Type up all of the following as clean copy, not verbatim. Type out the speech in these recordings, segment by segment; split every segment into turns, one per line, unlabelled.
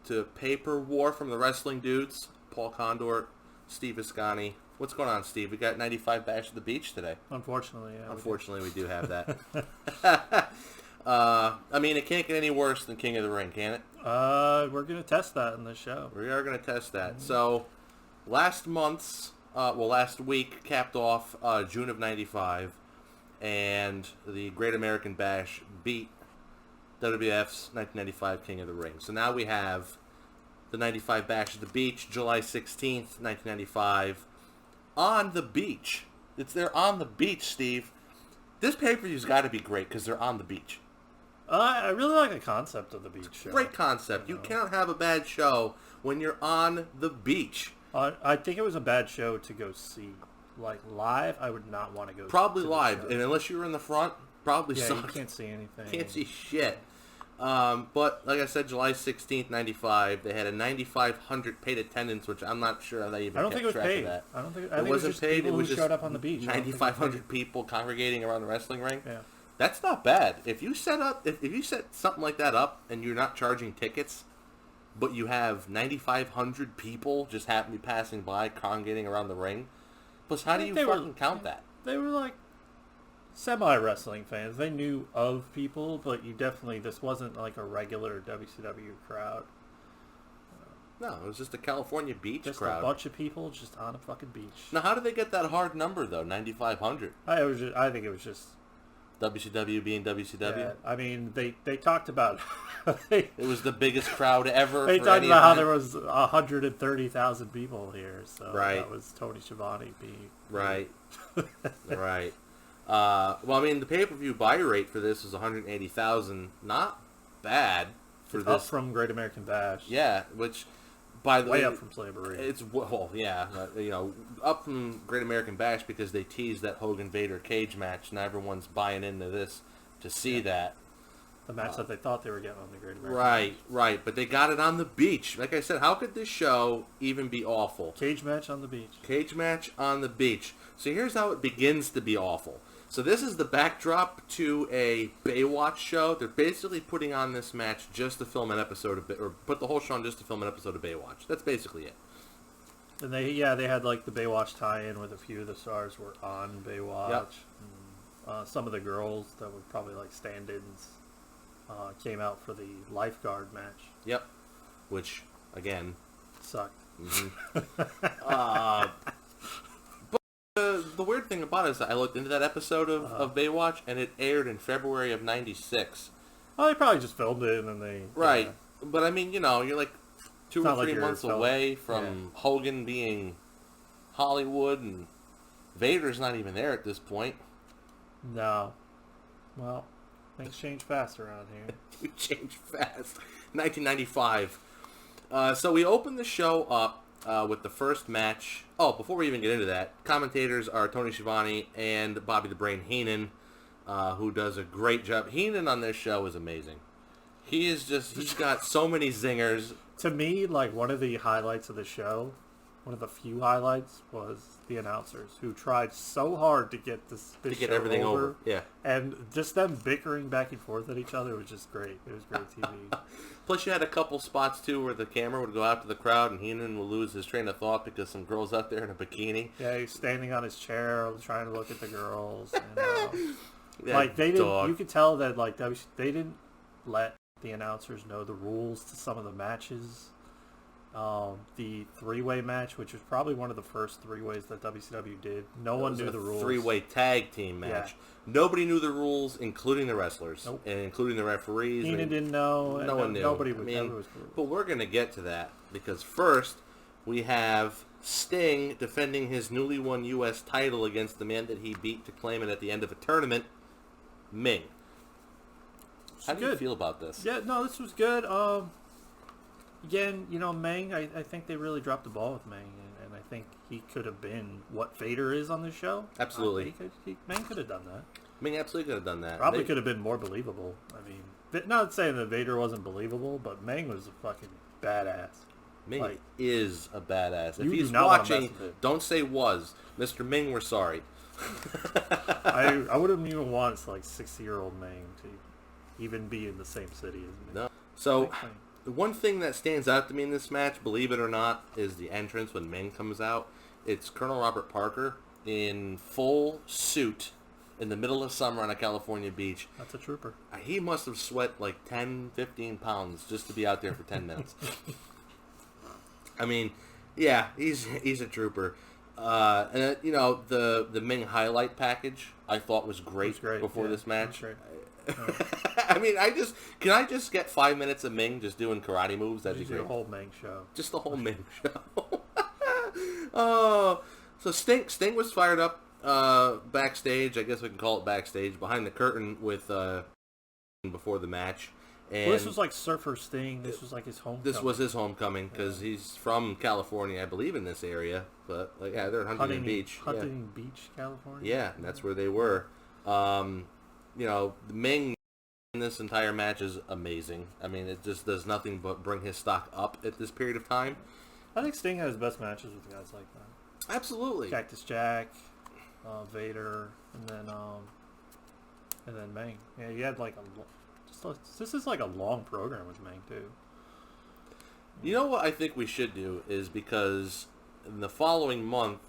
to Paper War from the Wrestling Dudes. Paul Condor, Steve Viscani. What's going on, Steve? We got 95 Bash at the Beach today.
Unfortunately, yeah.
Unfortunately, we do have that. I mean, it can't get any worse than King of the Ring, can it?
We're going to test that in this show.
We are going to test that. So, last week capped off June of 95, and the Great American Bash beat WWF's 1995 King of the Ring. So now we have the 95 Bash at the Beach, July 16th, 1995, on the beach. They're on the beach, Steve. This pay-per-view's got to be great because they're on the beach.
I really like the concept of the beach show.
Great concept. You cannot have a bad show when you're on the beach.
I think it was a bad show to go see. Like, live, I would not want to go
Probably
to
live.
the show.
And unless you were in the front, probably
Yeah,
sucked.
you can't see anything.
Can't see shit. But, like I said, July 16th, 95, they had a 9,500 paid attendance, which I'm not sure how they even kept track of that.
I don't think
it was
just
paid.
people
It was
who
just
showed up on the beach.
9,500 people congregating around the wrestling ring.
Yeah.
That's not bad. If you set something like that up and you're not charging tickets, but you have 9,500 people just happen to be passing by, congregating around the ring, plus how do you fucking count that?
They were like semi-wrestling fans. They knew of people, but this wasn't like a regular WCW crowd.
No, it was just a California beach
Just
crowd.
a bunch of people just on a fucking beach.
Now, how did they get that hard number, though, 9,500?
I think it was just...
WCW being WCW?
Yeah, I mean, they talked about...
It was the biggest crowd ever.
They
for
talked
any
about how
event.
there was 130,000 people here, so
Right.
that was Tony Schiavone being...
Right. Right. Well, I mean, the pay-per-view buy rate for this was 180,000. Not bad for
Up
this.
from Great American Bash.
Yeah, which, by the way...
Way up from Slavery.
It's, well, yeah, up from Great American Bash because they teased that Hogan-Vader cage match, and everyone's buying into this to see that.
The match that they thought they were getting on the Great American
Right, right. But they got it on the beach. Like I said, how could this show even be awful?
Cage match on the beach.
Cage match on the beach. So here's how it begins to be awful. So this is the backdrop to a Baywatch show. They're basically putting on this match just to film an episode of, or put the whole show on just to film an episode of Baywatch. That's basically it.
And they had like the Baywatch tie-in with a few of the stars were on Baywatch.
Yep.
And, some of the girls that were probably like stand-ins came out for the lifeguard match.
Yep. Which, again...
Sucked.
Mm-hmm. The weird thing about it is that I looked into that episode of Baywatch, and it aired in February of 96.
Well, they probably just filmed it and then they...
Right. But, I mean, you're like 2 or 3 months away from Hogan being Hollywood, and Vader's not even there at this point.
No. Well, things change fast around here.
You change fast. 1995. So we open the show up with the first match. Oh, before we even get into that, commentators are Tony Schiavone and Bobby the Brain Heenan, who does a great job. Heenan on this show is amazing. He's got so many zingers.
To me, like, one of the highlights of the show, one of the few highlights, was the announcers who tried so hard to get this
To get
show
everything over. Yeah.
And just them bickering back and forth at each other was just great. It was great TV.
Plus, you had a couple spots, too, where the camera would go out to the crowd and Heenan would lose his train of thought because some girl's out there in a bikini.
Yeah, he's standing on his chair trying to look at the girls. And,
That
like, they didn't...
dog.
You could tell that, like, they didn't let the announcers know the rules to some of the matches. The three-way match, which was probably one of the first three-ways that WCW did. No one knew the rules.
Three-way tag team match.
Yeah.
Nobody knew the rules, including the wrestlers.
Nope.
And including the referees.
Heenan didn't know.
No one knew.
Nobody
I
was.
mean,
Was
but we're going to get to that, because first, we have Sting defending his newly won U.S. title against the man that he beat to claim it at the end of a tournament, Ming. How do you feel about this?
Yeah, no, this was good. Again, Meng, I think they really dropped the ball with Meng, and I think he could have been what Vader is on this show.
Absolutely.
Meng could have done that.
Ming absolutely could have done that.
Probably could have been more believable. I mean, not saying that Vader wasn't believable, but Meng was a fucking badass.
Ming is a badass. If
You
he's
do not wanna mess
watching,
with it.
don't say was. Mr. Ming, we're sorry.
I wouldn't even want like 60-year-old Meng to even be in the same city as me.
No. So, The one thing that stands out to me in this match, believe it or not, is the entrance when Ming comes out. It's Colonel Robert Parker in full suit in the middle of summer on a California beach.
That's a trooper.
He must have sweat like 10, 15 pounds just to be out there for 10 minutes. I mean, yeah, he's a trooper. And you know, the Ming highlight package I thought was great, before this match.
Great.
I mean, can I just get 5 minutes of Ming just doing karate moves? That'd be great.
The whole Ming show.
Just the whole Ming show. Oh, so Sting was fired up backstage. I guess we can call it backstage, behind the curtain with before the match. And
this was like Surfer Sting. This was like his homecoming.
This was his homecoming because he's from California, I believe, in this area. But like, yeah, they're in Huntington Beach.
Huntington Beach, California.
Yeah, and that's where they were. You know, Ming in this entire match is amazing. I mean, it just does nothing but bring his stock up at this period of time.
I think Sting has best matches with guys like that.
Absolutely.
Cactus Jack, Vader, and then Ming. Yeah, you had like this is like a long program with Ming too.
You know what I think we should do is, because in the following month,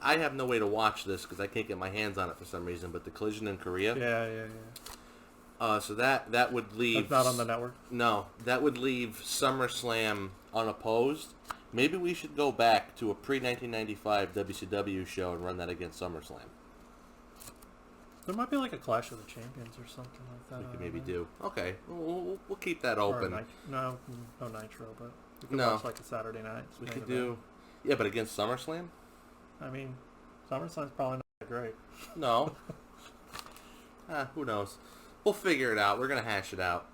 I have no way to watch this because I can't get my hands on it for some reason, but the Collision in Korea.
Yeah.
So that would leave...
That's not on the network?
No. That would leave SummerSlam unopposed. Maybe we should go back to a pre-1995 WCW show and run that against SummerSlam.
There might be like a Clash of the Champions or something like that.
We could maybe do. Okay. We'll keep that open.
No Nitro, but we could watch like a Saturday night.
We could do... Yeah, but against SummerSlam?
I mean, SummerSlam's probably not that great.
No. Who knows? We'll figure it out. We're going to hash it out.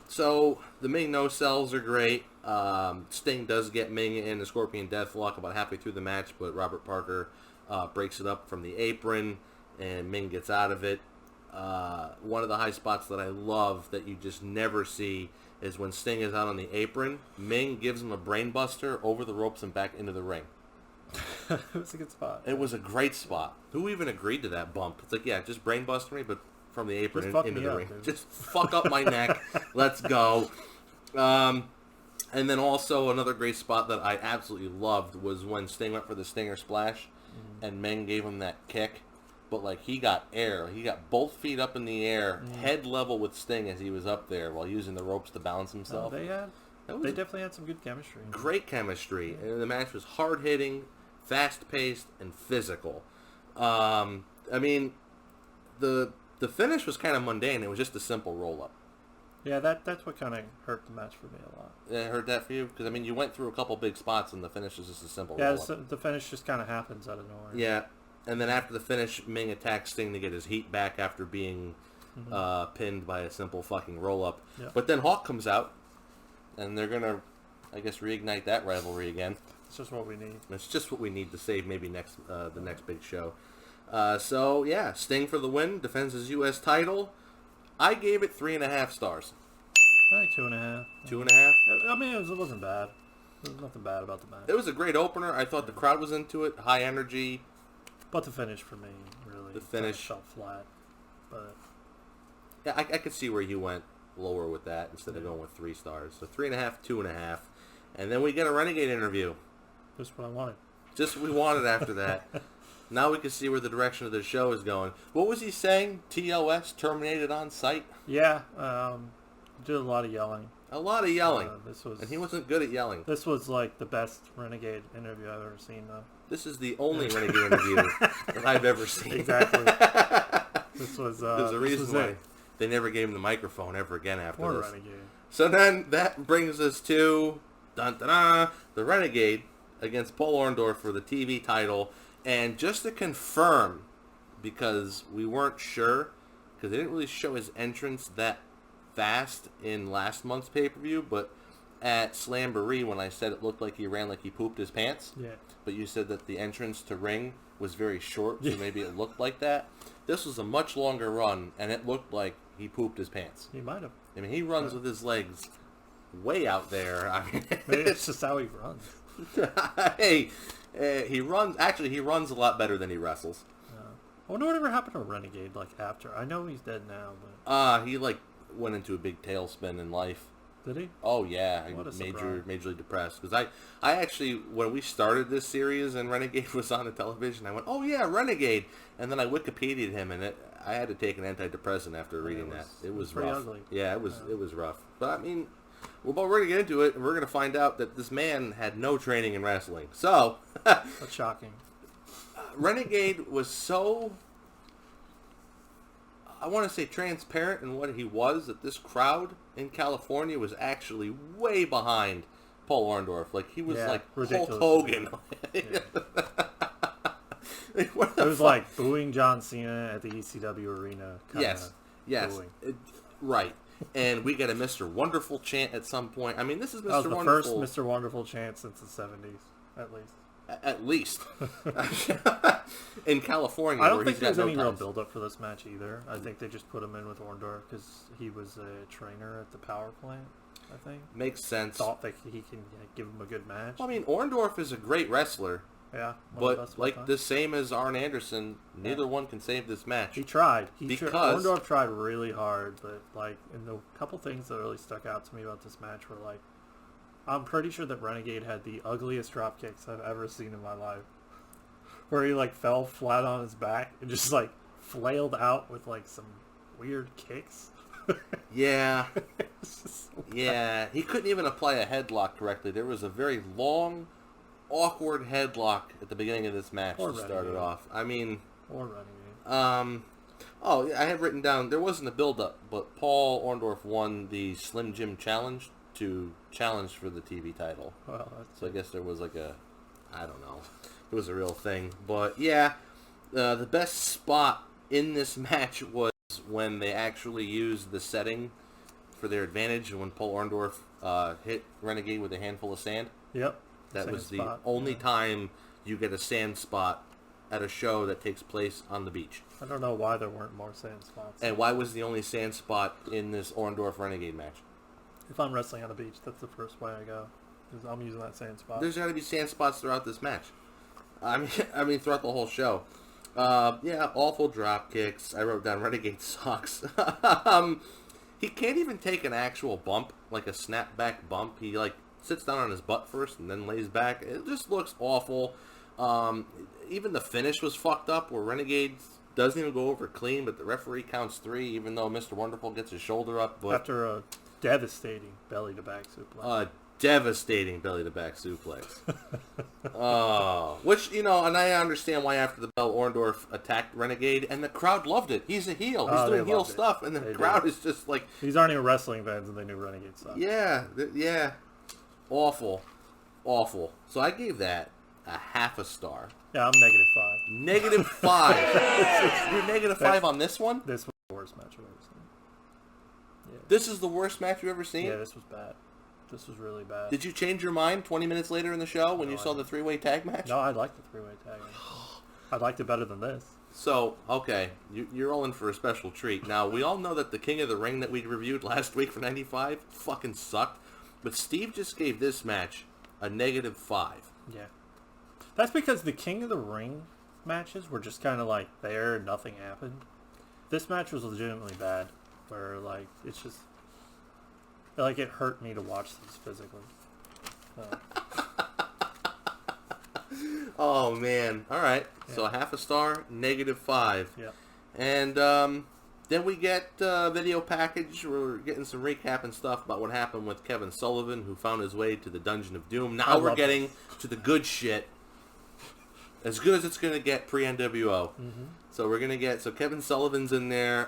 So, the Ming no-sells are great. Sting does get Ming in the Scorpion Deathlock about halfway through the match, but Robert Parker breaks it up from the apron, and Ming gets out of it. One of the high spots that I love that you just never see is when Sting is out on the apron, Ming gives him a brainbuster over the ropes and back into the ring.
It was a good spot.
It was a great spot. Who even agreed to that bump? It's like, yeah, just brainbuster me, but from the apron into the ring.
Dude.
Just fuck up my neck. Let's go. And then also another great spot that I absolutely loved was when Sting went for the Stinger Splash, and Ming gave him that kick. But, like, he got air. He got both feet up in the air, head level with Sting as he was up there while using the ropes to balance himself.
They definitely had some good chemistry.
Great chemistry. And the match was hard-hitting, fast-paced, and physical. I mean, the finish was kind of mundane. It was just a simple roll-up.
Yeah, that's what kind of hurt the match for me a lot.
It hurt that for you? Because, I mean, you went through a couple big spots, and the finish was just a simple roll-up.
Yeah, the finish just kind of happens out of nowhere.
Yeah. And then after the finish, Ming attacks Sting to get his heat back after being pinned by a simple fucking roll-up.
Yeah.
But then Hawk comes out, and they're going to, I guess, reignite that rivalry again.
It's just what we need.
It's just what we need to save maybe the next big show. So, yeah, Sting for the win, defends his U.S. title. I gave it 3.5 stars.
I think 2.5.
2.5?
I mean, it wasn't bad. There was nothing bad about the match.
It was a great opener. I thought the crowd was into it. High energy.
But the finish for me, really.
The finish
felt flat. But
yeah, I could see where you went lower with that instead of going with 3 stars. So 3.5, 2.5. And then we get a Renegade interview.
Just what I wanted.
Just what we wanted after that. Now we can see where the direction of the show is going. What was he saying? TOS, terminated on sight?
Yeah, did a lot of yelling.
A lot of yelling.
And
he wasn't good at yelling.
This was like the best Renegade interview I've ever seen, though.
This is the only Renegade interview that I've ever seen.
Exactly. There's a
reason why they never gave him the microphone ever again after
Poor
this.
Renegade.
So then that brings us to the Renegade against Paul Orndorff for the TV title. And just to confirm, because we weren't sure, because they didn't really show his entrance that fast in last month's pay-per-view, but at Slamboree when I said it looked like he ran like he pooped his pants,
yeah.
But you said that the entrance to ring was very short, so maybe it looked like that. This was a much longer run, and it looked like he pooped his pants.
He might have.
I mean, he runs with his legs way out there. I mean,
maybe it's just how he runs.
Hey, he runs. Actually, he runs a lot better than he wrestles.
I wonder whatever happened to Renegade like after. I know he's dead now, but
he like went into a big tailspin in life.
Did he?
Oh yeah,
What a
majorly depressed because I actually when we started this series and Renegade was on the television, I went, oh yeah, Renegade, and then I Wikipedia'd him, and I had to take an antidepressant after reading that. It was
pretty
rough.
ugly.
Yeah, it was rough. But I mean, we're going to get into it, and we're going to find out that this man had no training in wrestling. So,
That's shocking.
Renegade was so, I want to say, transparent in what he was, that this crowd in California was actually way behind Paul Orndorff. Like, he was like Hulk Hogan.
Yeah. It was like booing John Cena at the ECW arena.
Yes. Right. And we get a Mr. Wonderful chant at some point. I mean, this is Mr.
That was the
Wonderful.
first Mr. Wonderful chant since the 70s, at least.
At least. In California,
I don't
where
think
he's got
there's
no
any real
ties.
build-up for this match either. I think they just put him in with Orndorff because he was a trainer at the power plant, I think.
Makes sense.
Thought that he can give him a good match.
Well, I mean, Orndorff is a great wrestler.
Yeah.
But like the same as Arn Anderson, neither one can save this match.
He tried.
Because
Orndorff tried really hard, but like, and the couple things that really stuck out to me about this match were like, I'm pretty sure that Renegade had the ugliest drop kicks I've ever seen in my life, where he like fell flat on his back and just like flailed out with like some weird kicks.
Yeah.
So
Yeah. He couldn't even apply a headlock correctly. There was a very long, awkward headlock at the beginning of this match
Poor
to start it
Renegade.
off. I mean,
or Renegade.
oh, I have written down, there wasn't a build-up, but Paul Orndorff won the Slim Jim Challenge to challenge for the TV title.
Well, that's
So I guess there was like a, I don't know, it was a real thing. But yeah, the best spot in this match was when they actually used the setting for their advantage, and when Paul Orndorff hit Renegade with a handful of sand.
Yep.
That
Same
was the
spot.
only
Yeah.
time you get a sand spot at a show that takes place on the beach.
I don't know why there weren't more sand spots.
And why was the only sand spot in this Orndorff Renegade match?
If I'm wrestling on the beach, that's the first way I go. Is I'm using that sand spot.
There's got to be sand spots throughout this match. I mean throughout the whole show. Yeah, awful drop kicks. I wrote down Renegade sucks. He can't even take an actual bump, like a snapback bump. He like sits down on his butt first and then lays back. It just looks awful. Even the finish was fucked up, where Renegade doesn't even go over clean, but the referee counts 3, even though Mr. Wonderful gets his shoulder up. But
After a devastating belly-to-back suplex.
devastating belly-to-back suplex. Which, you know, and I understand why after the bell Orndorff attacked Renegade, and the crowd loved it. He's a heel. He's doing heel stuff, and the crowd is just like...
These aren't even wrestling fans, and they knew Renegade sucked.
Yeah. Awful. So I gave that a half a star.
Yeah, I'm -5.
-5. You're -5 on this one?
This was the worst match I've ever seen. Yeah.
This is the worst match you've ever seen?
Yeah, this was bad. This was really bad.
Did you change your mind 20 minutes later in the show when you saw the 3-way tag match?
No, I liked the 3-way tag. I liked it better than this.
So, okay, you're all in for a special treat. Now, we all know that the King of the Ring that we reviewed last week for 95 fucking sucked, but Steve just gave this match a -5.
Yeah. That's because the King of the Ring matches were just kind of like there and nothing happened. This match was legitimately bad, where like it's just like it hurt me to watch this physically.
Oh, man. All right.
Yeah.
So, a half a star, -5.
Yeah.
And then we get a video package. We're getting some recap and stuff about what happened with Kevin Sullivan, who found his way to the Dungeon of Doom. Now we're getting to the good shit. As good as it's going to get pre-NWO.
Mm-hmm.
So we're going to get... So Kevin Sullivan's in there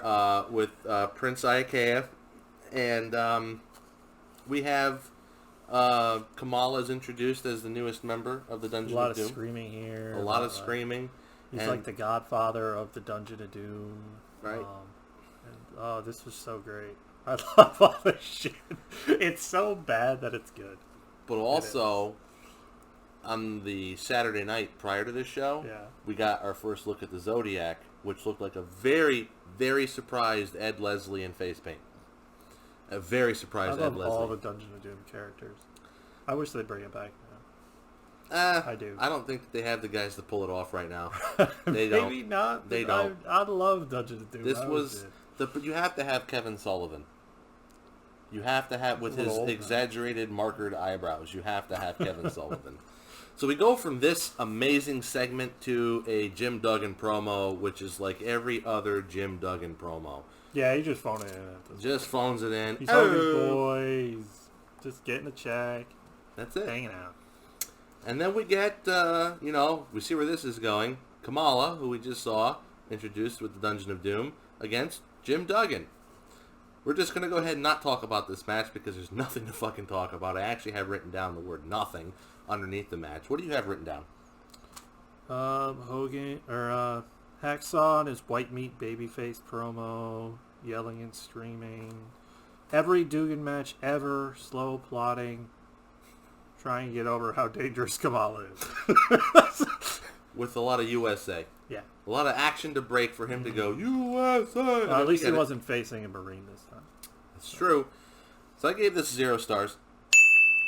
with Prince Iaukea. And we have Kamala's introduced as the newest member of the Dungeon of Doom.
A lot of screaming here.
A lot of screaming.
He's like the godfather of the Dungeon of Doom.
Right.
This was so great. I love all this shit. It's so bad that it's good.
But also, on the Saturday night prior to this show, we got our first look at the Zodiac, which looked like a very, very surprised Ed Leslie in face paint. A very surprised Ed Leslie.
I love all the Dungeon of Doom characters. I wish they'd bring it back now. I do.
I don't think that they have the guys to pull it off right now. They don't.
Maybe not.
They don't.
I love Dungeon of Doom.
This was... you have to have Kevin Sullivan. You have to have, with his
Little old man.
exaggerated markered eyebrows, you have to have Kevin Sullivan. So we go from this amazing segment to a Jim Duggan promo, which is like every other Jim Duggan promo.
Yeah, he just phoned it in. At this
Just phones it in.
He's Hogan's boy. He's just getting a check,
That's it.
hanging out.
And then we get, we see where this is going. Kamala, who we just saw, introduced with the Dungeon of Doom, against Jim Duggan. We're just going to go ahead and not talk about this match because there's nothing to fucking talk about. I actually have written down the word nothing underneath the match. What do you have written down?
Hogan, or Hacksaw and his white meat babyface promo, yelling and screaming. Every Dugan match ever, slow plotting, trying to get over how dangerous Kamala is.
With a lot of USA.
Yeah.
A lot of action to break for him to go, USA!
At least he wasn't facing a Marine this time.
It's true. So I gave this 0 stars.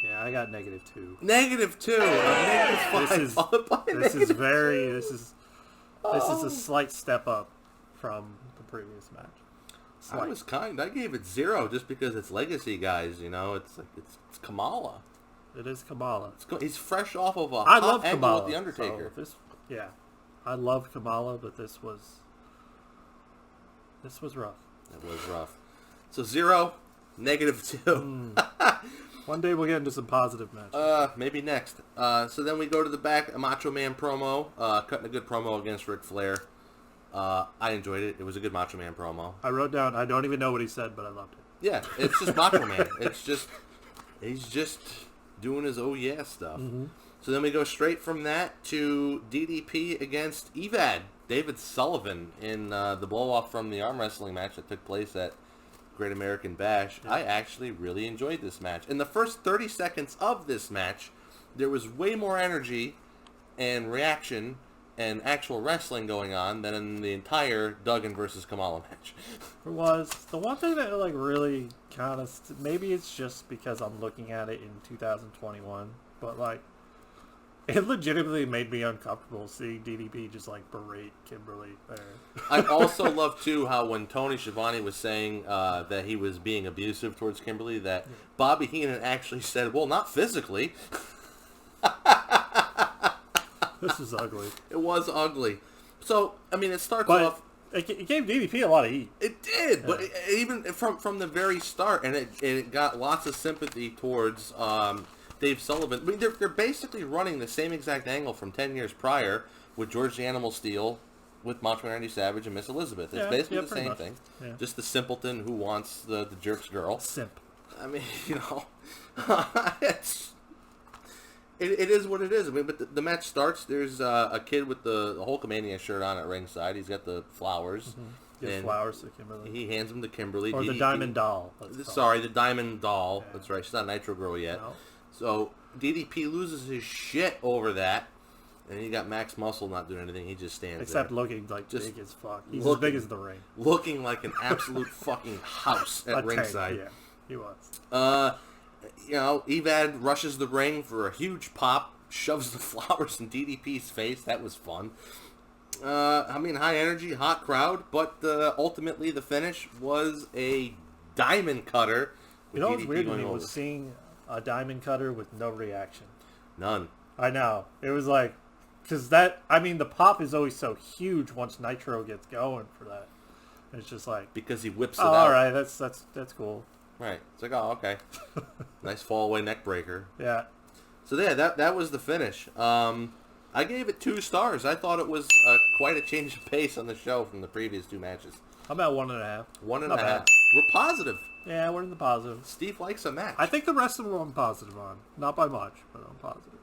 Yeah, I got -2.
-2. -5.
This is
followed by
this is
-3.
very this is a slight step up from the previous match.
I
Slight.
was kind. I gave it 0 just because it's legacy, guys. You know, it's like it's Kamala.
It is Kamala.
He's fresh off of a
I
hot
love
angle
Kamala.
with the Undertaker.
So I love Kamala, but this was rough.
It was rough. So 0, -2.
One day we'll get into some positive matches.
Maybe next. So then we go to the back, a Macho Man promo, cutting a good promo against Ric Flair. I enjoyed it. It was a good Macho Man promo.
I wrote down, I don't even know what he said, but I loved it.
Yeah, it's just Macho Man. He's just doing his oh yeah stuff.
Mm-hmm.
So then we go straight from that to DDP against Evad, David Sullivan, in the blow-off from the arm wrestling match that took place at Great American Bash.
Yeah.
I actually really enjoyed this match. In the first 30 seconds of this match, there was way more energy and reaction and actual wrestling going on than in the entire Duggan versus Kamala match.
It was. The one thing that like really kind of, maybe it's just because I'm looking at it in 2021, but like, it legitimately made me uncomfortable seeing DDP just like berate Kimberly there.
I also love too how when Tony Schiavone was saying that he was being abusive towards Kimberly, that Bobby Heenan actually said, "Well, not physically."
This is ugly.
It was ugly. So I mean, it starts
But
off.
it gave DDP a lot of heat.
It did, but even from the very start, and it got lots of sympathy towards Dave Sullivan. I mean, they're basically running the same exact angle from 10 years prior with George the Animal Steel, with Macho Man Randy Savage and Miss Elizabeth. It's basically the
pretty
same
much.
thing.
Yeah.
Just the simpleton who wants the jerk's girl.
Simp.
I mean, it is what it is. I mean, but the match starts. There's a kid with the Hulkamania shirt on at ringside. He's got the flowers.
Gives
And
flowers to Kimberly.
He hands them to Kimberly.
Or the
DDP
Diamond Doll. let's call it.
Sorry, the Diamond Doll.
Yeah.
That's right. She's not Nitro Girl yet.
No.
So DDP loses his shit over that. And you got Max Muscle not doing anything. He just stands
Except
there.
looking like
Just
big as fuck. He's
looking-
as big as the ring.
Looking like an absolute fucking house
A
at
tank,
ringside.
Yeah, he was.
Evad rushes the ring for a huge pop, shoves the flowers in DDP's face. That was fun. I mean, high energy, hot crowd, but ultimately the finish was a diamond cutter.
You know what's
DDP
weird to
going
me
over.
was seeing a diamond cutter with no reaction.
None.
I know. It was like, because that, I mean, the pop is always so huge once Nitro gets going for that. And it's just like,
Because he whips it
oh,
out.
all right, that's cool.
Right. It's like, oh, okay. Nice fall away neck breaker.
Yeah.
So yeah, that was the finish. I gave it 2 stars. I thought it was quite a change of pace on the show from the previous 2 matches.
I'm at 1.5.
1.5.
Not bad.
We're positive.
Yeah, we're in the positive.
Steve likes a match.
I think the rest of them I'm positive on. Not by much, but I'm positive.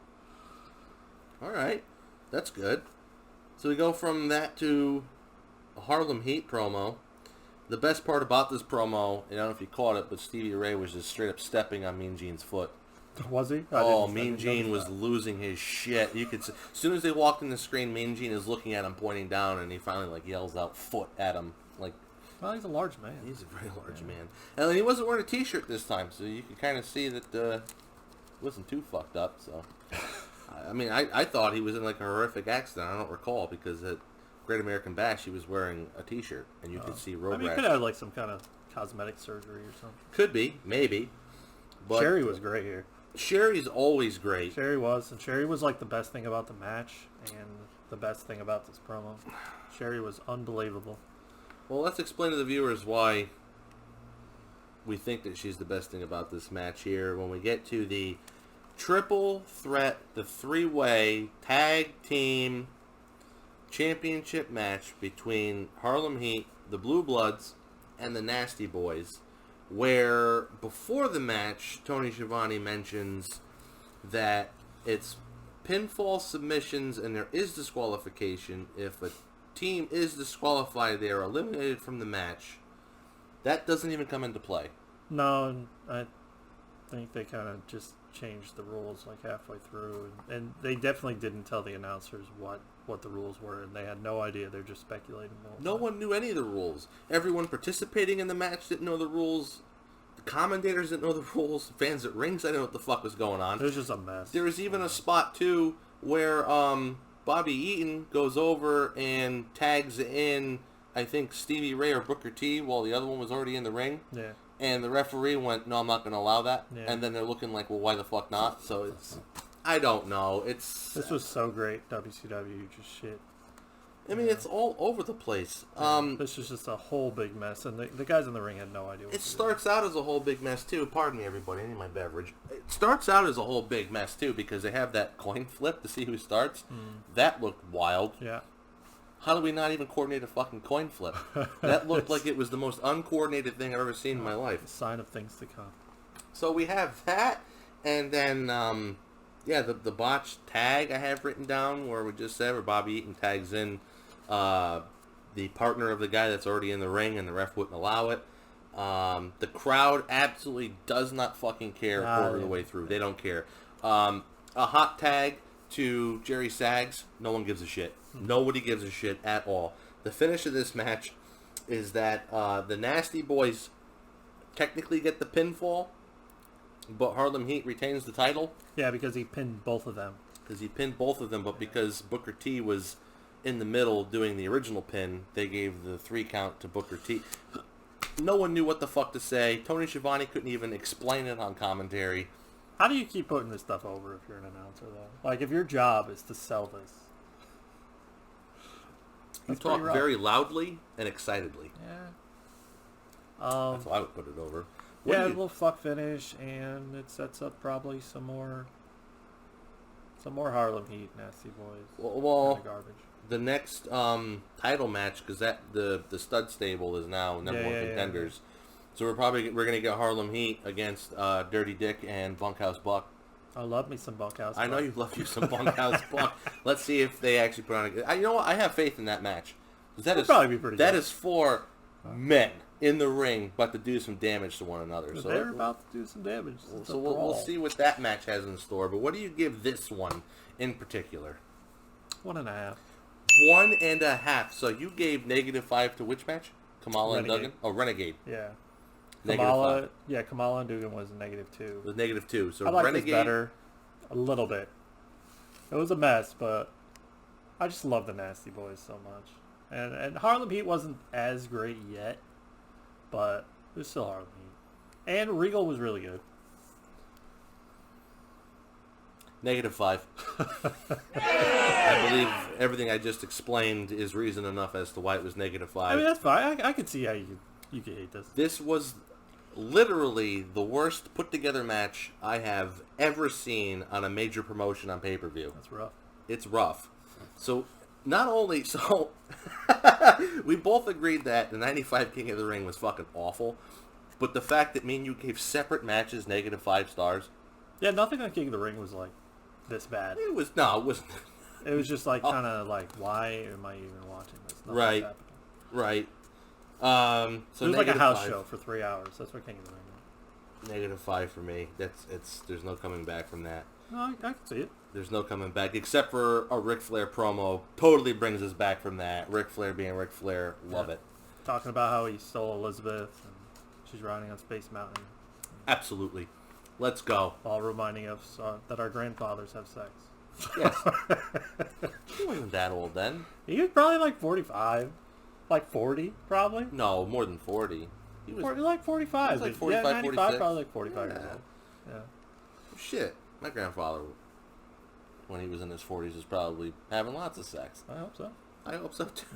All right. That's good. So we go from that to a Harlem Heat promo. The best part about this promo, I don't know if you caught it, but Stevie Ray was just straight up stepping on Mean Gene's foot.
Was he?
Oh, Mean Gene was losing his shit. You could see, as soon as they walked in the screen, Mean Gene is looking at him, pointing down, and he finally like yells out "foot" at him. Like,
Well, he's a large man.
he's a very large man, and he wasn't wearing a T-shirt this time, so you could kind of see that it wasn't too fucked up. So, I mean, I thought he was in like a horrific accident. I don't recall because at Great American Bash he was wearing a T-shirt, and you could see road
I mean, you
rash.
could have like some kind of cosmetic surgery or something.
Could be, maybe. But
Sherry was great here.
Sherry's always great.
Sherry was like the best thing about the match and the best thing about this promo. Sherry was unbelievable.
Well, let's explain to the viewers why we think that she's the best thing about this match here. When we get to the triple threat, the three-way tag team championship match between Harlem Heat, the Blue Bloods, and the Nasty Boys, where before the match, Tony Schiavone mentions that it's pinfall submissions and there is disqualification. If a team is disqualified, they are eliminated from the match. That doesn't even come into play.
No, I think they kind of just changed the rules like halfway through, and they definitely didn't tell the announcers what the rules were, and they had no idea. They're just speculating.
No one knew any of the rules. Everyone participating in the match didn't know the rules. The commentators didn't know the rules. Fans at ringside didn't know what the fuck was going on.
It was just a mess.
There was even a spot too where Bobby Eaton goes over and tags in, I think, Stevie Ray or Booker T while the other one was already in the ring.
Yeah.
And the referee went, "No, I'm not going to allow that."
Yeah.
And then they're looking like, "Well, why the fuck not?" So it's, I don't know.
This was so great, WCW, just shit.
I mean, it's all over the place.
This was just a whole big mess, and the guys in the ring had no idea what
It
to do.
starts out as a whole big mess too. Pardon me, everybody. I need my beverage. It starts out as a whole big mess too because they have that coin flip to see who starts. That looked wild.
Yeah.
How do we not even coordinate a fucking coin flip? That looked like it was the most uncoordinated thing I've ever seen in my life.
Sign of things to come.
So we have that, and then the botched tag I have written down where we just said where Bobby Eaton tags in the partner of the guy that's already in the ring, and the ref wouldn't allow it. The crowd absolutely does not fucking care quarter of the way through. They don't care. A hot tag to Jerry Sags, no one gives a shit. Nobody gives a shit at all. The finish of this match is that the Nasty Boys technically get the pinfall, but Harlem Heat retains the title.
Yeah, because he pinned both of them.
Because he pinned both of them, but because Booker T was in the middle doing the original pin, they gave the 3 count to Booker T. No one knew what the fuck to say. Tony Schiavone couldn't even explain it on commentary.
How do you keep putting this stuff over if you're an announcer, though? Like, if your job is to sell this.
You talk very loudly and excitedly.
Yeah.
That's how I would put it over.
A little fuck finish, and it sets up probably some more Harlem Heat, Nasty Boys.
Well,
kind of garbage.
The next title match, because the stud stable is now number one contenders. Yeah. So we're gonna get Harlem Heat against Dirty Dick and Bunkhouse Buck.
I love me some Bunkhouse Buck.
I know you love you some Bunkhouse Buck. Let's see if they actually put on a... You know what? I have faith in that match. That'll
probably be pretty good.
That is for men in the ring, but to do some damage to one another.
So they're about to do some damage.
So we'll see what that match has in store. But what do you give this one in particular?
1.5.
1.5. So you gave -5 to which match? Kamala and Duggan? Oh, Renegade.
Yeah.
-5.
Kamala and Duggan was -2.
It was -2. So
I like
Renegade
this better a little bit. It was a mess, but I just love the Nasty Boys so much. And Harlem Heat wasn't as great yet, but it was still Harlem Heat. And Regal was really good.
-5. I believe everything I just explained is reason enough as to why it was -5.
I mean, that's fine. I could see how you could hate this.
This was literally the worst put-together match I have ever seen on a major promotion on pay-per-view.
That's rough.
It's rough. So, not only... So, we both agreed that the 95 King of the Ring was fucking awful, but the fact that me and you gave separate matches -5 stars...
Yeah, nothing on King of the Ring was, like, this bad.
It was... No, it wasn't...
It was just, like, kind of like, why am I even watching this? Nothing's
Right.
happening.
Right. So
it was like a house
-5.
show for 3 hours. That's what King of the Ring was.
-5 for me. There's no coming back from that.
No, I can see it.
There's no coming back, except for a Ric Flair promo. Totally brings us back from that. Ric Flair being Ric Flair. Love it.
Talking about how he stole Elizabeth and she's riding on Space Mountain.
Absolutely. Let's go.
While reminding us that our grandfathers have sex.
Yes. He wasn't that old then.
He was probably like 45. Like 40, probably.
No, more than 40. He was
like 45.
He was like 45,
yeah, 95,
46.
probably like 45
Yeah.
years old. Yeah.
Shit. My grandfather, when he was in his 40s, was probably having lots of sex.
I hope so.
I hope so too.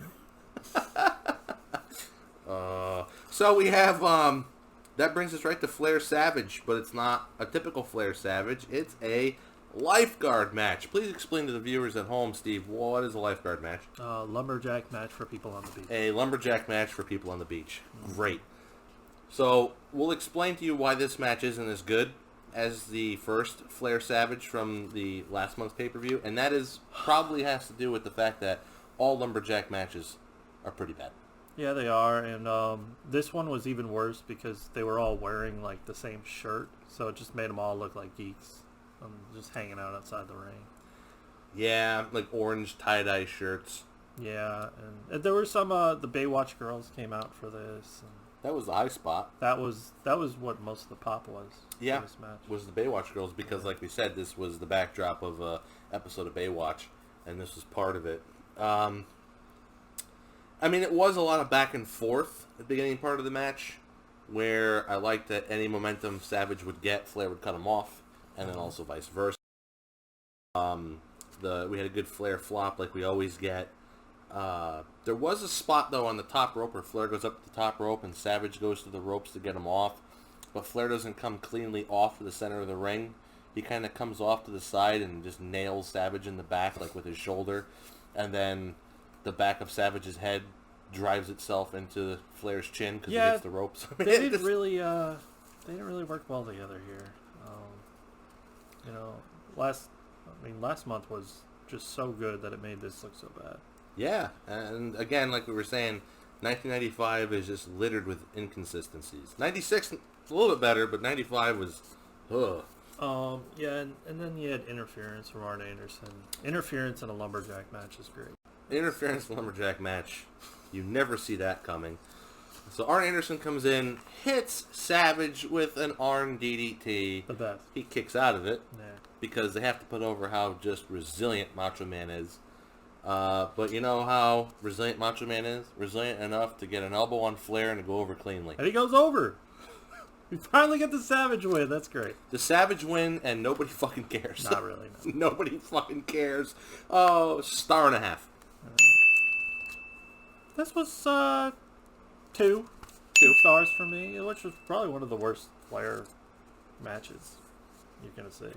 So we have that brings us right to Flair Savage, but it's not a typical Flair Savage. It's a lifeguard match. Please explain to the viewers at home, Steve, what is a lifeguard match?
Lumberjack match for people on the beach.
A lumberjack match for people on the beach. Great. So we'll explain to you why this match isn't as good as the first Flair Savage from the last month's pay-per-view, and that is probably has to do with the fact that all lumberjack matches are pretty bad.
Yeah, they are, and this one was even worse because they were all wearing like the same shirt, so it just made them all look like geeks, just hanging out outside the ring.
Yeah, like orange tie-dye shirts.
Yeah, and there were some the Baywatch girls came out for this. And
That was the high spot.
that was what most of the pop was.
Yeah,
For this match.
was the Baywatch girls because, like we said, this was the backdrop of a episode of Baywatch, and this was part of it. I mean, it was a lot of back and forth at the beginning part of the match, where I liked that any momentum Savage would get, Flair would cut him off, and then also vice versa. We had a good Flair flop like we always get. There was a spot though on the top rope where Flair goes up to the top rope and Savage goes to the ropes to get him off, but Flair doesn't come cleanly off to the center of the ring. He kind of comes off to the side and just nails Savage in the back, like with his shoulder, and then the back of Savage's head drives itself into Flair's chin because he hits the ropes.
They didn't really work well together here. Last month was just so good that it made this look so bad.
Yeah, and again, like we were saying, 1995 is just littered with inconsistencies. 96 a little bit better, but 95 was, ugh.
Yeah, and then you had interference from Arn Anderson. Interference in a lumberjack match is great.
Interference lumberjack match, you never see that coming. So Arn Anderson comes in, hits Savage with an Arn DDT.
The best.
He kicks out of it
Yeah.
because they have to put over how just resilient Macho Man is. But you know how resilient Macho Man is? Resilient enough to get an elbow on Flair and to go over cleanly.
And he goes over. We finally get the Savage win. That's great.
The Savage win, and nobody fucking cares.
Not really, no.
Nobody fucking cares. Oh, star and a half.
This was two stars for me, which was probably one of the worst Flair matches you're gonna see.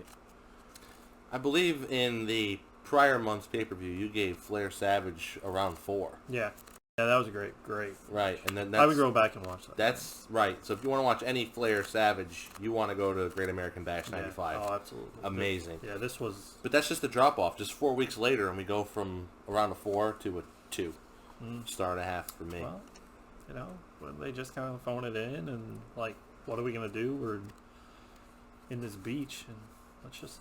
I believe in the prior month's pay-per-view, you gave Flair Savage around 4.
Yeah, that was a great.
Right, and then
I would go back and watch that.
That's right. So if you want to watch any Flair Savage, you want to go to Great American Bash 95.
Yeah. Oh, absolutely.
Amazing.
Yeah, this was.
But that's just the drop-off. Just 4 weeks later, and we go from around a 4 to a 2. Star and a half for me.
Well, they just kind of phone it in, and like, what are we gonna do? We're in this beach, and let's just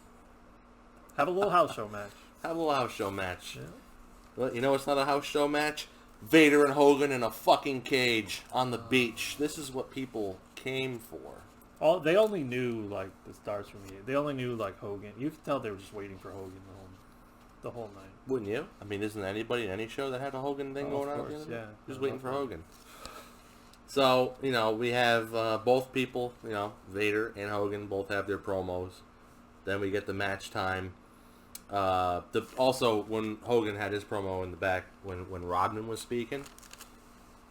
have a little house show match.
Have a little house show match.
Yeah.
Well, you know it's not a house show match? Vader and Hogan in a fucking cage on the beach. This is what people came for.
They only knew like the stars from me. They only knew like Hogan. You could tell they were just waiting for Hogan the whole night.
Wouldn't you? I mean, isn't anybody in any show that had a Hogan thing going on?
Of course, yeah.
Just waiting for Hogan. So, we have both people, Vader and Hogan both have their promos. Then we get the match time. Also, when Hogan had his promo in the back, when Rodman was speaking,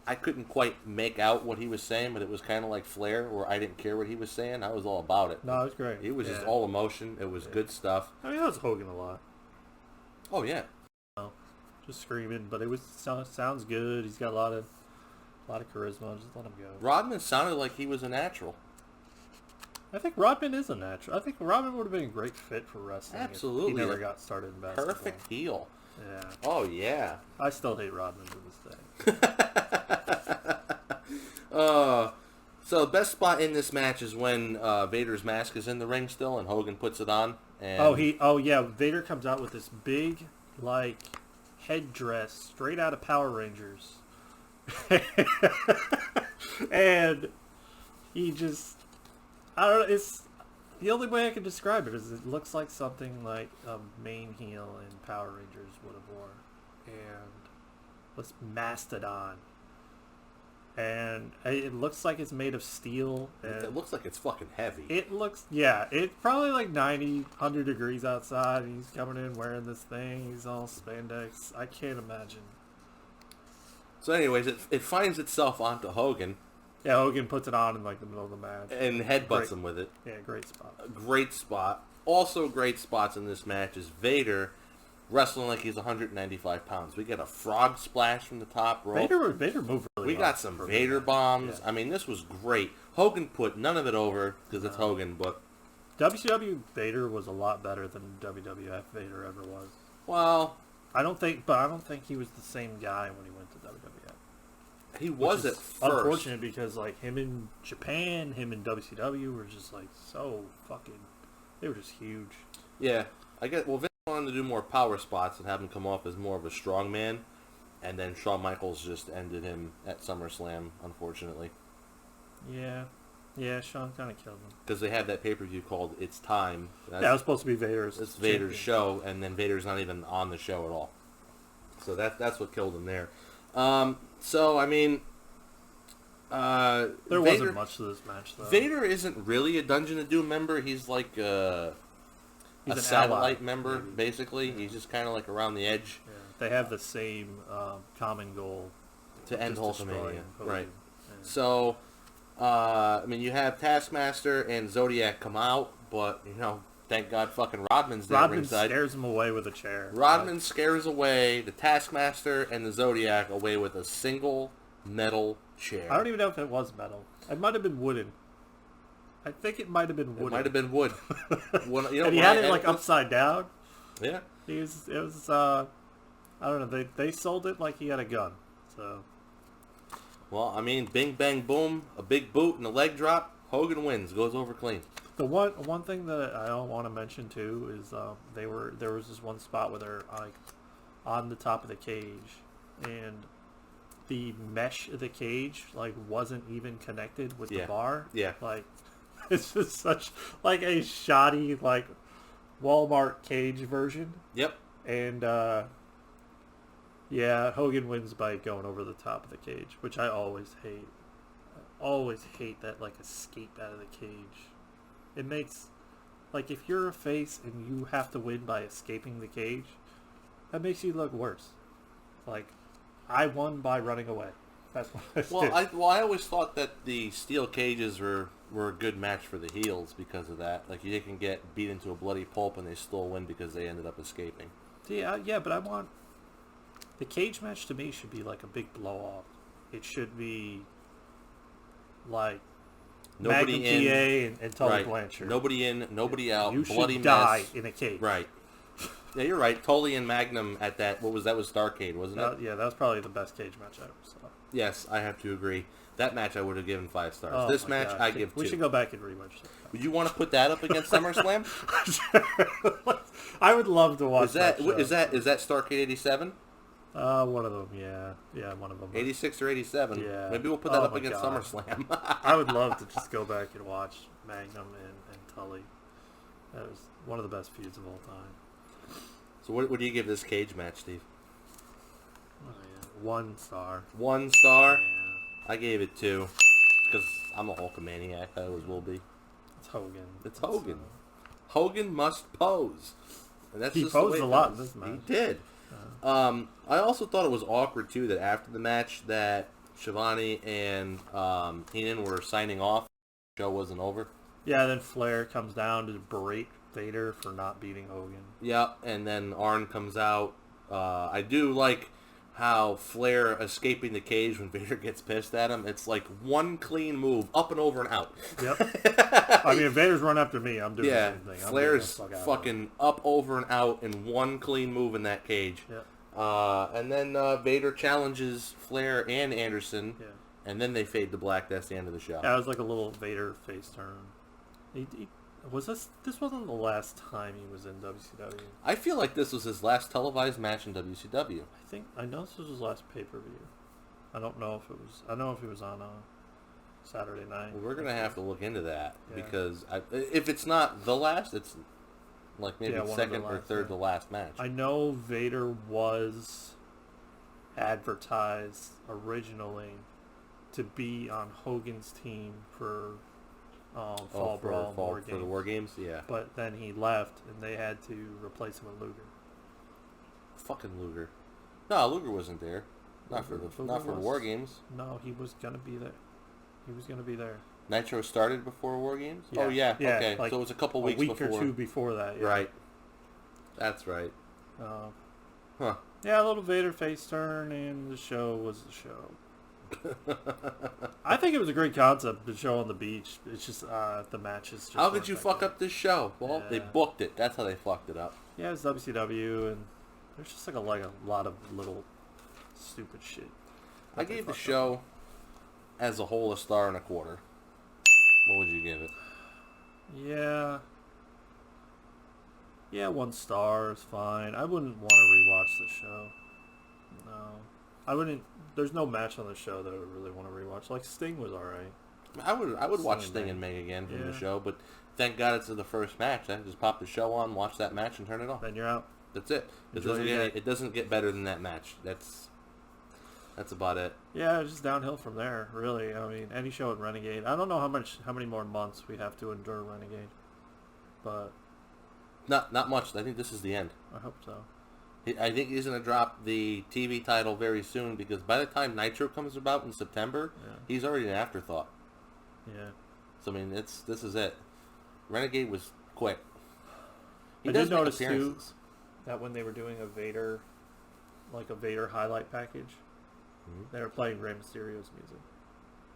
I couldn't quite make out what he was saying, but it was kind of like Flair, where I didn't care what he was saying. I was all about it.
No, it was great.
It was just all emotion. It was good stuff.
I mean, that was Hogan a lot.
Oh, yeah.
Just screaming, but it sounds good. He's got a lot of charisma. Just let him go.
Rodman sounded like he was a natural.
I think Rodman is a natural. I think Rodman would have been a great fit for wrestling.
Absolutely.
If he never got started in basketball.
Perfect heel.
Yeah.
Oh, yeah.
I still hate Rodman to this day.
So the best spot in this match is when Vader's mask is in the ring still and Hogan puts it on. And
Vader comes out with this big, like, headdress straight out of Power Rangers. And he just, I don't know, it's, the only way I can describe it is it looks like something like a main heel in Power Rangers would have worn. And was Mastodon. and it looks like it's made of steel. And
It looks like it's fucking heavy.
it looks, yeah, it's probably like 90, 100 degrees outside, and he's coming in wearing this thing. He's all spandex. I can't imagine.
So anyways, it finds itself onto Hogan
Yeah, Hogan puts it on in like the middle of the match.
and headbutts
Great.
him with it.
Yeah, great spot.
A great spot. Also great spots in this match is Vader wrestling like he's 195 pounds. We get a frog splash from the top rope.
Vader moved really
We
well
got some
for
Vader
me.
bombs.
Yeah.
I mean, this was great. Hogan put none of it over because it's Hogan, but,
WCW Vader was a lot better than WWF Vader ever was.
well,
I don't think he was the same guy when he went to WWF.
he was
Which
at
is
first.
unfortunate because like him in Japan, him in WCW were just like so fucking. They were just huge.
Yeah, I get. Well, Vince wanted to do more power spots and have him come off as more of a strong man, and then Shawn Michaels just ended him at SummerSlam, unfortunately,
Yeah, Shawn kind of killed him.
because they had that pay-per-view called "It's Time."
Yeah, it was supposed to be Vader's.
It's Vader's
champion.
show, and then Vader's not even on the show at all. So that's what killed him there. So I mean,
There
Vader,
wasn't much to this match though.
Vader isn't really a Dungeon of Doom member. He's like a
He's an
satellite
ally,
member,
maybe.
basically. He's just kind of like around the edge
Yeah, they have the same common goal
to end
just destroying
Hulkamania,
Hogan.
right?
Yeah.
So, I mean, you have Taskmaster and Zodiac come out, but thank God, fucking Rodman's there
Rodman
ringside.
scares him away with a chair.
Rodman scares away the Taskmaster and the Zodiac away with a single metal chair.
I don't even know if it was metal. It might have been wooden. I think it might have been
It
wooden.
might have been wood.
And he had it like upside down.
Yeah.
It was I don't know. They sold it like he had a gun. So
Well, I mean, bing, bang, boom, a big boot and a leg drop. Hogan wins, goes over clean.
the one thing that I don't want to mention too is there was this one spot where they're like on the top of the cage, and the mesh of the cage like wasn't even connected with
Yeah.
the bar.
Yeah.
Like it's just such like a shoddy like Walmart cage version.
Yep.
And yeah, Hogan wins by going over the top of the cage, which I always hate. I always hate that like escape out of the cage. It makes like if you're a face and you have to win by escaping the cage, that makes you look worse. Like I won by running away. That's what I did.
I always thought that the steel cages were a good match for the heels because of that. Like, you can get beat into a bloody pulp and they still win because they ended up escaping.
Yeah, but I want the cage match to me should be like a big blow off. It should be like
Nobody
Magnum
in,
PA and Tully
right.
Blanchard.
Nobody in, nobody out,
You
bloody
should die
mess.
in a cage.
Right. Yeah, you're right. Tully and Magnum at that, what was that? Was Starrcade, wasn't it?
Yeah, that was probably the best cage match I ever saw.
Yes, I have to agree. That match I would have given 5 stars.
Oh
This
my
match
God.
I give 2.
We should go back and rewatch it.
Would you want to put that up against SummerSlam?
I would love to watch
Is that
show.
is that Starrcade 87?
One of them, yeah, one of them.
86 or 87?
Yeah.
Maybe we'll put that
Oh
up
my
against
God.
SummerSlam.
I would love to just go back and watch Magnum and Tully. That was one of the best feuds of all time.
So what do you give this cage match, Steve?
Oh, yeah. 1 star.
1 star?
Yeah.
I gave it 2 because I'm a Hulkamaniac. I always will be.
It's Hogan.
It's Hogan. Hogan must pose. And that's
He
just the
posed
way
a
it
lot
goes.
in this match.
He did. I also thought it was awkward too that after the match that Shivani and Heenan were signing off. The show wasn't over.
Yeah, then Flair comes down to berate Vader for not beating Hogan.
Yeah, and then Arn comes out. I do like how Flair escaping the cage when Vader gets pissed at him. It's like one clean move, up and over and out.
Yep. I mean, if Vader's run after me, I'm doing
Yeah,
the same thing.
Flair's
I'm getting the fuck out of
fucking up, over, and out in one clean move in that cage.
it.
And then Vader challenges Flair and Anderson,
Yeah.
and then they fade to black. That's the end of the show.
Yeah, it was like a little Vader face turn. Was this wasn't the last time he was in WCW.
I feel like this was his last televised match in WCW.
I know this was his last pay-per-view. I don't know if it was. I know if it was on Saturday night.
Well, we're gonna have to look into that
Yeah.
because if it's not the last, it's like maybe
Yeah, one of the
second or
last,
third
yeah.
to last match.
I know Vader was advertised originally to be on Hogan's team for Fall Brawl War
for the War Games. Yeah.
But then he left, and they had to replace him with Luger.
Fucking Luger. No, Luger wasn't there. Not for the War Games.
No, he was gonna be there. He was gonna be there.
Nitro started before War Games?
Yeah.
Oh, yeah.
Yeah,
Okay.
like
so it was a couple weeks
week
before.
or two before that. Yeah.
Right. That's right. Huh.
Yeah, a little Vader face turn, and the show was the show. I think it was a great concept, the show on the beach. It's just the matches. Just
How could you fuck up this show? Well, they
Yeah.
booked it. That's how they fucked it up.
Yeah, it's WCW, and there's just like a lot of little stupid shit.
I
that they
gave the
fucked
show as a whole 1.25 stars. What would you give it?
up. Yeah, 1 star is fine. I wouldn't want to rewatch the show. No. I wouldn't. There's no match on the show that I would really want to rewatch. Like, Sting was alright.
I would watch
Sting
Sting
and
and Meg again from the
Yeah.
show, but thank God it's the first match. I can just pop the show on, watch that match, and turn it off.
Then you're out.
That's it.
Enjoy your day.
It doesn't get better than that match. That's about it.
Yeah, it's just downhill from there, really. I mean, any show at Renegade. I don't know how many more months we have to endure Renegade. But
Not much. I think this is the end.
I hope so.
I think he's going to drop the TV title very soon because by the time Nitro comes about in September,
Yeah.
he's already an afterthought.
Yeah.
So I mean, this is it. Renegade was quick. He
I
does
did
make
notice, too,
appearances.
that when they were doing a Vader highlight package, they were playing Rey Mysterio's music.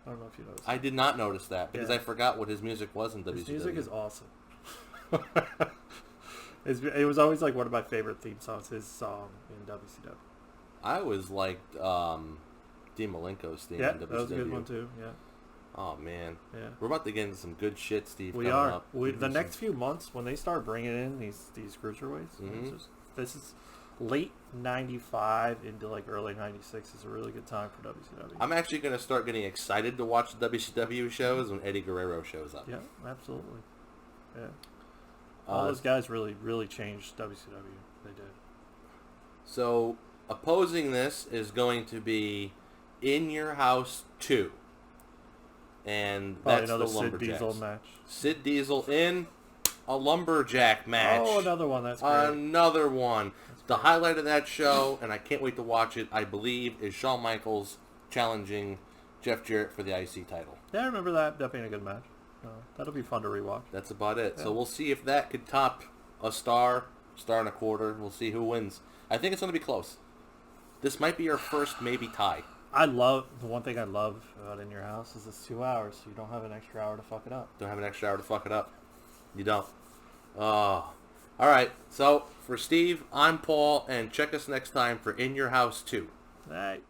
I don't know if you noticed.
I did not notice that because
Yeah.
I forgot what his music was in WCW.
His music is awesome. It was always like one of my favorite theme songs. His song in WCW.
I always liked Dean Malenko's theme
Yeah,
in WCW.
that was a good one too. Yeah,
Oh man,
yeah.
we're about to get into some good shit, Steve.
We
coming
are.
Up.
The next few months, when they start bringing in these cruiserweights, this is late '95 into like early '96 is a really good time for WCW.
I'm actually going to start getting excited to watch the WCW shows when Eddie Guerrero shows up.
Yeah, absolutely. Yeah, all those guys really changed WCW. They did.
So opposing this is going to be In Your House 2. And
Probably
that's
another
the
Sid
Lumberjacks.
Diesel match.
Sid Diesel in a Lumberjack match.
Oh, another one. That's great.
Another one. The highlight of that show, and I can't wait to watch it, I believe, is Shawn Michaels challenging Jeff Jarrett for the IC title.
Yeah, I remember that being a good match. That'll be fun to rewatch.
That's about it.
Yeah.
So we'll see if that could top a star, 1.25 stars. We'll see who wins. I think it's going to be close. This might be our first maybe tie.
The one thing I love about In Your House is it's 2 hours, so you don't have an extra hour to fuck it up.
Don't have an extra hour to fuck it up. You don't. All right. So for Steve, I'm Paul, and check us next time for In Your House 2.
All right.